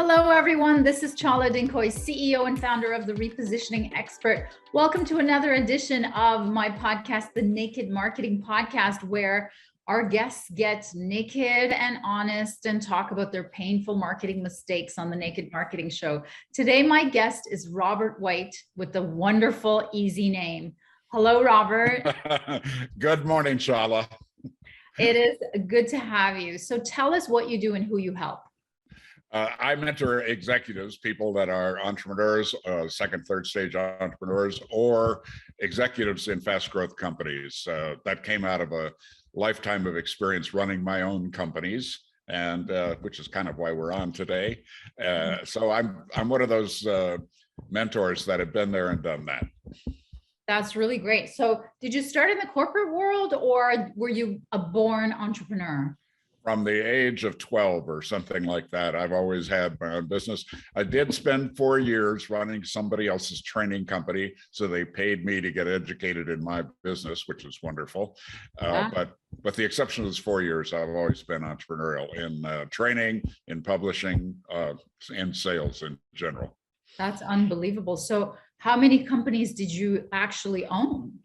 Hello, everyone. This is Chala, Dincoy, CEO and founder of The Repositioning Expert. Welcome to another edition of my podcast, The Naked Marketing Podcast, where our guests get naked and honest and talk about their painful marketing mistakes on The Naked Marketing Show. Today, my guest is Robert White with the wonderful, easy name. Hello, Robert. Good morning, Chala. It is good to have you. So tell us what you do and who you help. I mentor executives, people that are entrepreneurs, second, third stage entrepreneurs, or executives in fast growth companies. That came out of a lifetime of experience running my own companies, and which is kind of why we're on today. So I'm one of those mentors that have been there and done that. That's really great. So did you start in the corporate world, or were you a born entrepreneur? From the age of 12 or something like that, I've always had my own business. I did spend 4 years running somebody else's training company, so they paid me to get educated in my business, which was wonderful. But with the exception of those 4 years, I've always been entrepreneurial in training, in publishing, and sales in general. That's unbelievable. So how many companies did you actually own?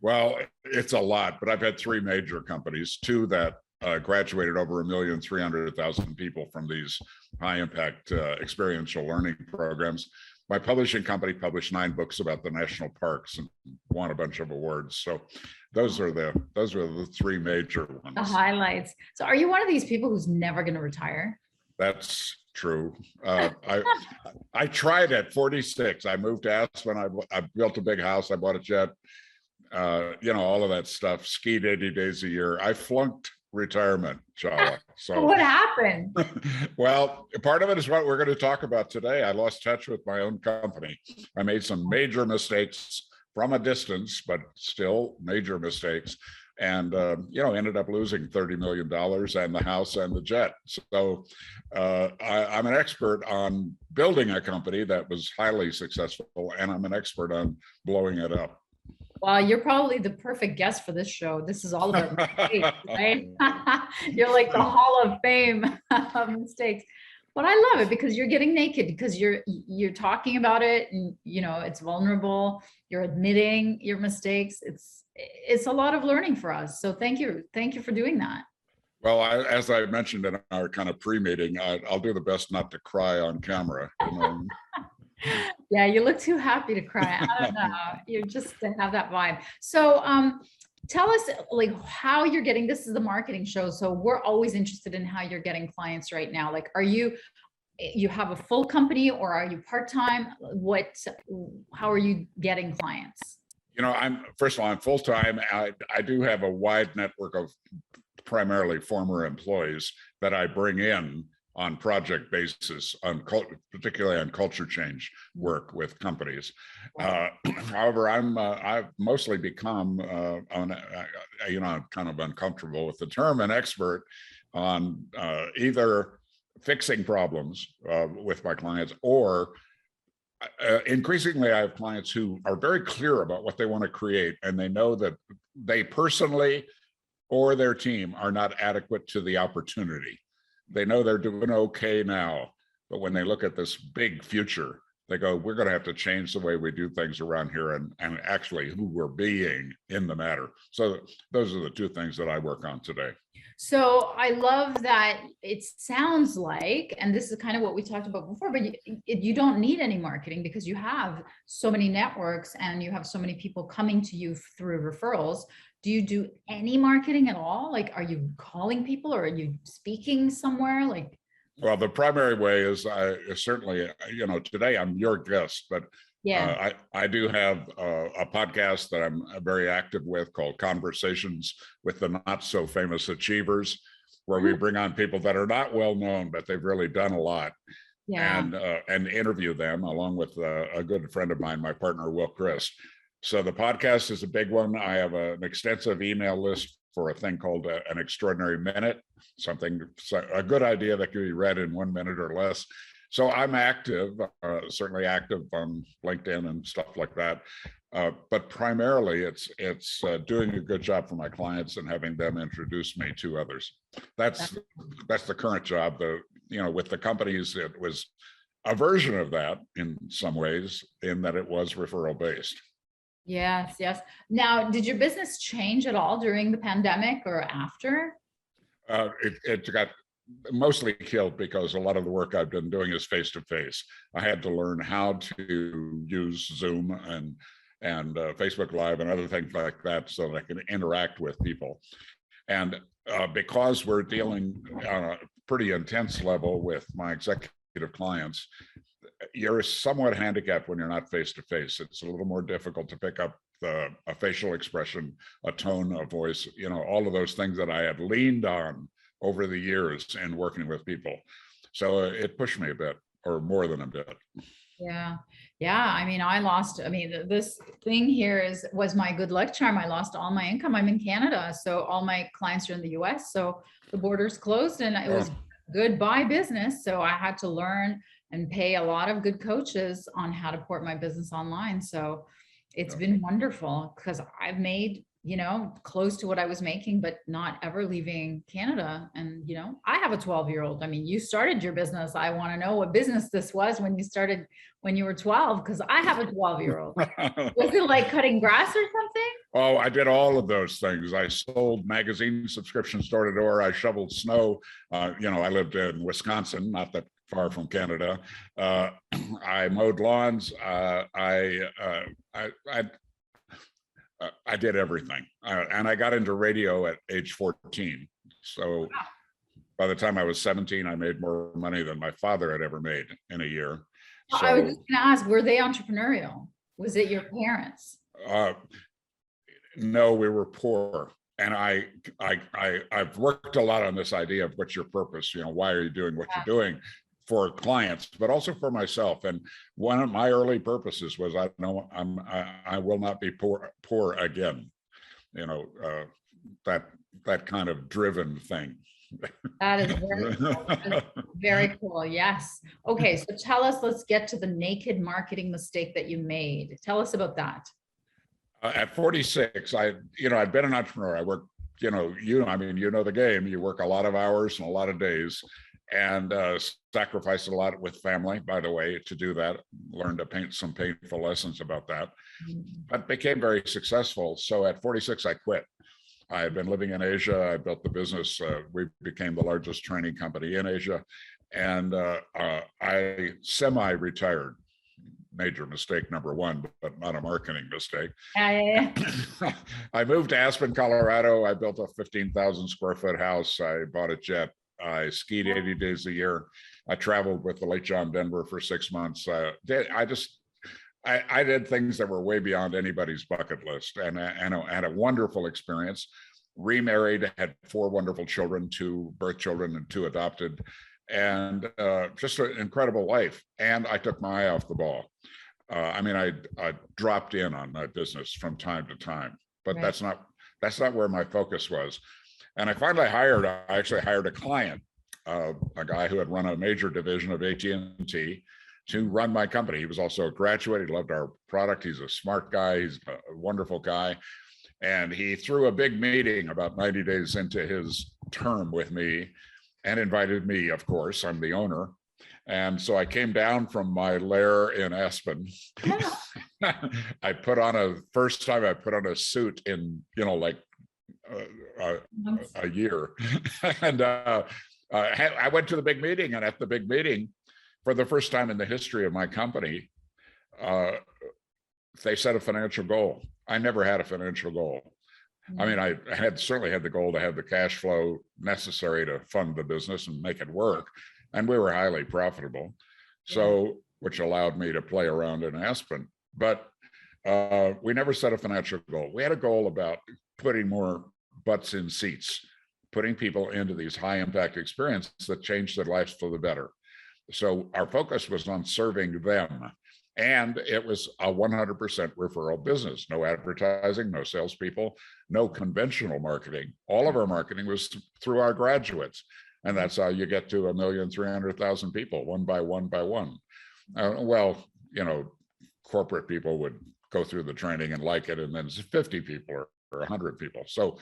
Well, it's a lot, but I've had 3 major companies, 2 that graduated over 1,300,000 people from these high impact experiential learning programs. My publishing company published 9 books about the national parks and won a bunch of awards. So those are the 3 major ones. The highlights. So are you one of these people who's never going to retire? That's true. I tried at 46. I moved to Aspen. I built a big house. I bought a jet. All of that stuff. Skied 80 days a year. I flunked retirement, Chala. So what happened? Well, part of it is what we're going to talk about today. I lost touch with my own company. I made some major mistakes from a distance, but still major mistakes. And, ended up losing $30 million and the house and the jet. So I'm an expert on building a company that was highly successful, and I'm an expert on blowing it up. Well, you're probably the perfect guest for this show. This is all about mistakes, right? You're like the Hall of Fame of mistakes. But I love it because you're getting naked, because you're talking about it, and it's vulnerable. You're admitting your mistakes. It's a lot of learning for us. So thank you for doing that. Well, as I mentioned in our kind of pre-meeting, I'll do the best not to cry on camera. Yeah, you look too happy to cry. I don't know. You just have that vibe. So tell us like how you're getting, this is the marketing show. So we're always interested in how you're getting clients right now. Like, are you have a full company, or are you part-time? How are you getting clients? First of all, I'm full-time. I do have a wide network of primarily former employees that I bring in on project basis, particularly on culture change work with companies. However, I've mostly become, I'm kind of uncomfortable with the term, an expert on either fixing problems with my clients, or increasingly I have clients who are very clear about what they want to create, and they know that they personally or their team are not adequate to the opportunity. They know they're doing okay now, but when they look at this big future, they go, we're going to have to change the way we do things around here, and actually who we're being in the matter. So those are the 2 things that I work on today. So I love that it sounds like, and this is kind of what we talked about before, but you don't need any marketing because you have so many networks and you have so many people coming to you through referrals. Do you do any marketing at all? Like, are you calling people, or are you speaking somewhere? Well, the primary way is certainly, today I'm your guest, but yeah, I do have a podcast that I'm very active with called Conversations with the Not So Famous Achievers, where we bring on people that are not well known, but they've really done a lot. Yeah. And interview them along with a good friend of mine, my partner, Will Chris. So the podcast is a big one. I have an extensive email list for a thing called an extraordinary minute, a good idea that can be read in 1 minute or less. So I'm active, certainly active on LinkedIn and stuff like that. But primarily it's doing a good job for my clients and having them introduce me to others. That's the current job. with the companies, it was a version of that in some ways, in that it was referral based. Yes, yes. Now, did your business change at all during the pandemic or after? It got mostly killed because a lot of the work I've been doing is face to face. I had to learn how to use Zoom and Facebook Live and other things like that so that I can interact with people. And because we're dealing on a pretty intense level with my executive clients, you're somewhat handicapped when you're not face to face. It's a little more difficult to pick up a facial expression, a tone of voice, all of those things that I had leaned on over the years in working with people. So it pushed me a bit, or more than a bit. Yeah. I mean, this thing here was my good luck charm. I lost all my income. I'm in Canada, so all my clients are in the US. So the borders closed and it was goodbye business. So I had to learn and pay a lot of good coaches on how to port my business online. So it's been wonderful because I've made, close to what I was making, but not ever leaving Canada. And, I have a 12-year-old. I mean, you started your business. I want to know what business this was when you started, when you were 12, because I have a 12-year-old. Was it like cutting grass or something? Oh, I did all of those things. I sold magazine subscriptions door to door. I shoveled snow. I lived in Wisconsin, not that far from Canada. I mowed lawns. I did everything. And I got into radio at age 14. So by the time I was 17, I made more money than my father had ever made in a year. So, I was just going to ask, were they entrepreneurial? Was it your parents? No, we were poor. And I've worked a lot on this idea of what's your purpose, why are you doing what you're doing for clients, but also for myself. And one of my early purposes was I will not be poor again. That kind of driven thing. That is very cool. Very cool. Yes. Okay. So tell us, let's get to the naked marketing mistake that you made. Tell us about that. At 46, I've been an entrepreneur. I work, you know the game. You work a lot of hours and a lot of days, and sacrificed a lot with family, by the way, to do that. Learned some painful lessons about that, but became very successful. So at 46, I quit. I had been living in Asia. I built the business. We became the largest training company in Asia, and I semi-retired. Major mistake number one, but not a marketing mistake. Yeah. I moved to Aspen, Colorado. I built a 15,000 square foot house. I bought a jet. I skied 80 days a year. I traveled with the late John Denver for 6 months. I did things that were way beyond anybody's bucket list, and had a wonderful experience. Remarried, had 4 wonderful children, 2 birth children and 2 adopted, and just an incredible life. And I took my eye off the ball. I dropped in on my business from time to time, but right. That's not where my focus was. And I actually hired a client, a guy who had run a major division of AT&T, to run my company. He was also a graduate. He loved our product. He's a smart guy. He's a wonderful guy. And he threw a big meeting about 90 days into his term with me and invited me, of course. I'm the owner. And so I came down from my lair in Aspen. First time I put on a suit in, a year. And I went to the big meeting, and at the big meeting, for the first time in the history of my company, they set a financial goal. I never had a financial goal. I mean, I certainly had the goal to have the cash flow necessary to fund the business and make it work. And we were highly profitable, which allowed me to play around in Aspen. But we never set a financial goal. We had a goal about putting more butts in seats, putting people into these high impact experiences that change their lives for the better. So our focus was on serving them. And it was a 100% referral business. No advertising, no salespeople, no conventional marketing. All of our marketing was through our graduates. And that's how you get to 1,300,000 people, one by one by one. Corporate people would go through the training and like it, and then 50 people or or 100 people. So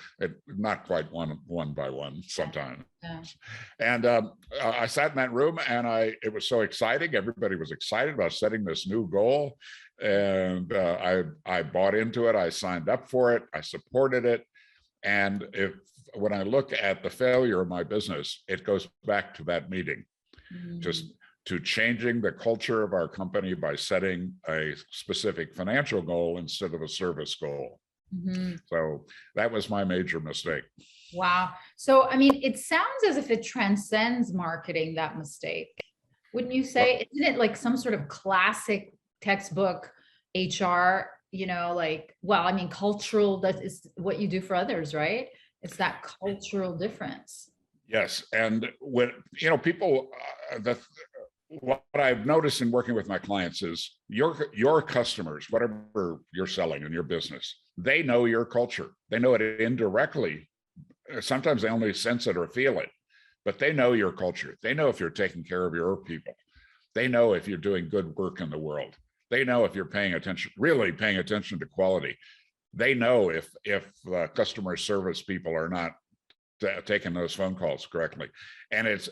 not quite one by one sometimes. Yeah. And I sat in that room, and it was so exciting. Everybody was excited about setting this new goal. And I bought into it. I signed up for it. I supported it. And when I look at the failure of my business, it goes back to that meeting, just to changing the culture of our company by setting a specific financial goal instead of a service goal. So that was my major mistake. Wow. So, I mean, it sounds as if it transcends marketing, that mistake. Wouldn't you say? Isn't it like some sort of classic textbook HR, well, I mean, cultural, that is what you do for others, right? It's that cultural difference. Yes. And when, people, what I've noticed in working with my clients is your customers, whatever you're selling in your business, they know your culture. They know it indirectly. Sometimes they only sense it or feel it, but they know your culture. They know if you're taking care of your people. They know if you're doing good work in the world. They know if you're really paying attention to quality. They know if customer service people are not taking those phone calls correctly. And it's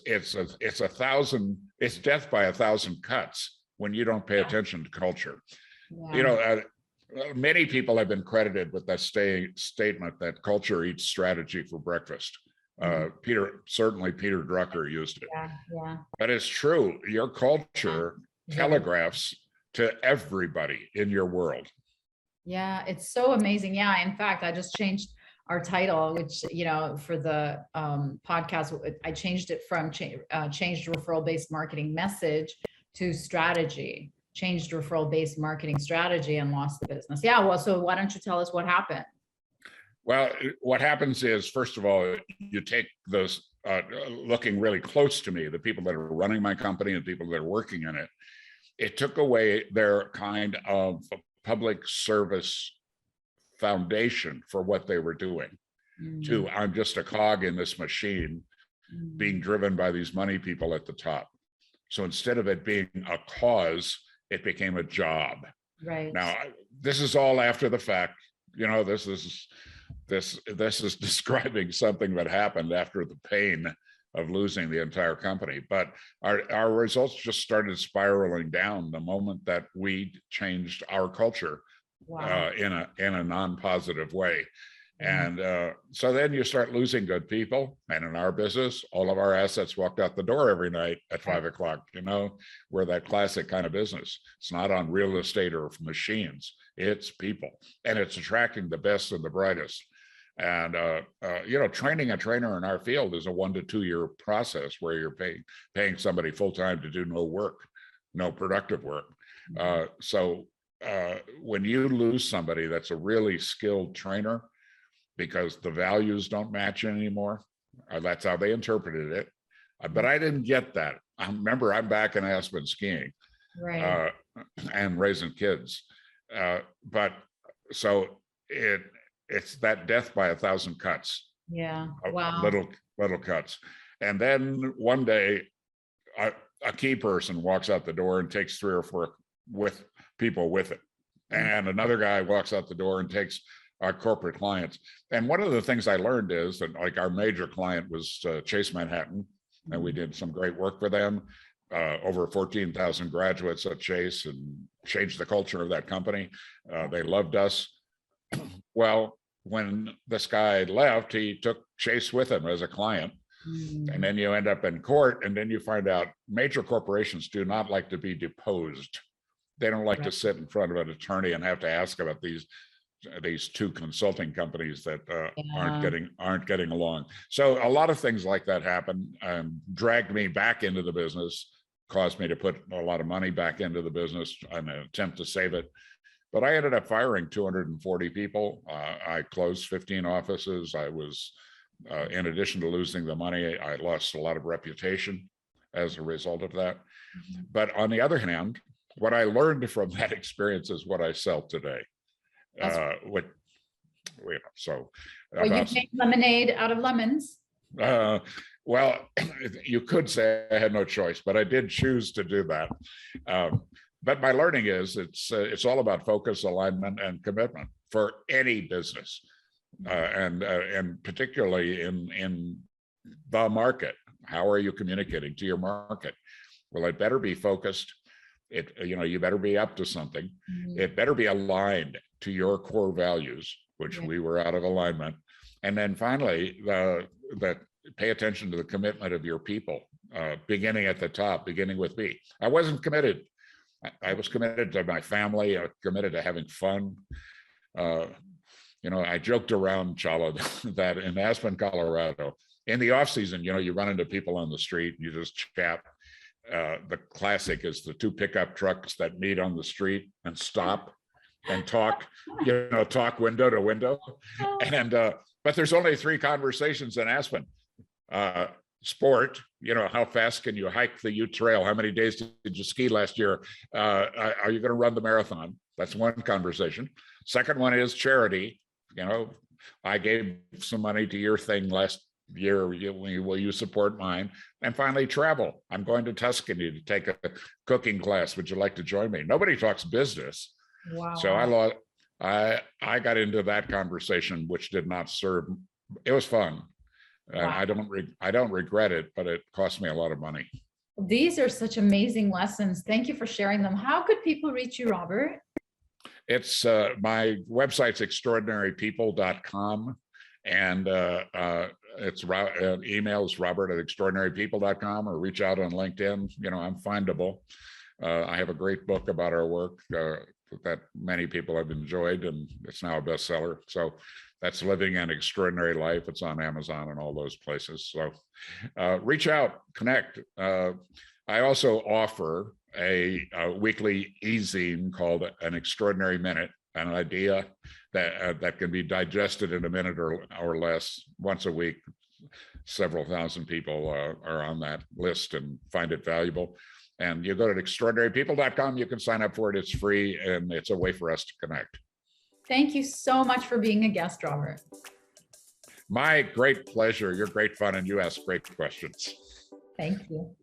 death by 1,000 cuts when you don't pay attention to culture. Yeah. Many people have been credited with that statement that culture eats strategy for breakfast. Peter Drucker used it. Yeah. But it's true. Your culture telegraphs to everybody in your world. Yeah, it's so amazing. Yeah, in fact, I just changed our title, which, for the podcast, I changed it from changed referral-based marketing message to strategy, changed referral-based marketing strategy, and lost the business. Yeah, well, so why don't you tell us what happened? Well, what happens is, first of all, you take those, looking really close to me, the people that are running my company and people that are working in it, it took away their kind of public service foundation for what they were doing. To I'm just a cog in this machine being driven by these money people at the top. So instead of it being a cause, it became a job. Right. Now, this is all after the fact. This is describing something that happened after the pain of losing the entire company. But our results just started spiraling down the moment that we changed our culture. Wow. In a non-positive way. And so then you start losing good people. And in our business, all of our assets walked out the door every night at 5 o'clock. We're that classic kind of business. It's not on real estate or machines. It's people. And it's attracting the best and the brightest. And, training a trainer in our field is a 1 to 2 year process where you're paying somebody full time to do no work, no productive work. So when you lose somebody that's a really skilled trainer because the values don't match anymore, that's how they interpreted it. But I didn't get that. I remember I'm back in Aspen skiing, right, and raising kids. But so it's that death by 1,000 cuts. Yeah. Wow. Little cuts. And then one day, a key person walks out the door and takes 3 or 4 people with it. And another guy walks out the door and takes our corporate clients. And one of the things I learned is that, like, our major client was Chase Manhattan, and we did some great work for them. Over 14,000 graduates at Chase, and changed the culture of that company. They loved us. Well, when this guy left, he took Chase with him as a client. And then you end up in court, and then you find out major corporations do not like to be deposed. They don't like to sit in front of an attorney and have to ask about these 2 consulting companies that aren't getting along. So a lot of things like that happened, dragged me back into the business, caused me to put a lot of money back into the business in an attempt to save it. But I ended up firing 240 people. I closed 15 offices. I was, in addition to losing the money, I lost a lot of reputation as a result of that. But on the other hand, what I learned from that experience is what I sell today. You make lemonade out of lemons. Well, you could say I had no choice, but I did choose to do that. But my learning is it's all about focus, alignment, and commitment for any business. and particularly in the market. How are you communicating to your market? Well, it better be focused. You better be up to something. It better be aligned to your core values, which we were out of alignment. And then finally, that pay attention to the commitment of your people, beginning at the top, beginning with me. I wasn't committed. I was committed to my family. I was committed to having fun. I joked around, Chala, that in Aspen, Colorado, in the off season, you run into people on the street, you just chat. The classic is the two pickup trucks that meet on the street and stop and talk, talk window to window. And but there's only 3 conversations in Aspen. Sport, how fast can you hike the Ute Trail? How many days did you ski last year? Are you going to run the marathon? That's one conversation. Second one is charity. I gave some money to your thing last year. Will you support mine? And finally, travel. I'm going to Tuscany to take a cooking class. Would you like to join me? Nobody talks business. Wow. So I got into that conversation, which did not serve. It was fun. And wow. I don't regret it, but it cost me a lot of money. These are such amazing lessons. Thank you for sharing them. How could people reach you, Robert? It's my website's extraordinarypeople.com, and it's email is robert@extraordinarypeople.com, or reach out on LinkedIn. I'm findable. I have a great book about our work that many people have enjoyed, and it's now a bestseller. So that's Living an Extraordinary Life. It's on Amazon and all those places. So reach out, connect. I also offer a weekly e-zine called An Extraordinary Minute, an idea that can be digested in a minute or less once a week. Several thousand people are on that list and find it valuable. And you go to extraordinarypeople.com, you can sign up for it. It's free, and it's a way for us to connect. Thank you so much for being a guest, Robert. My great pleasure. You're great fun, and you ask great questions. Thank you.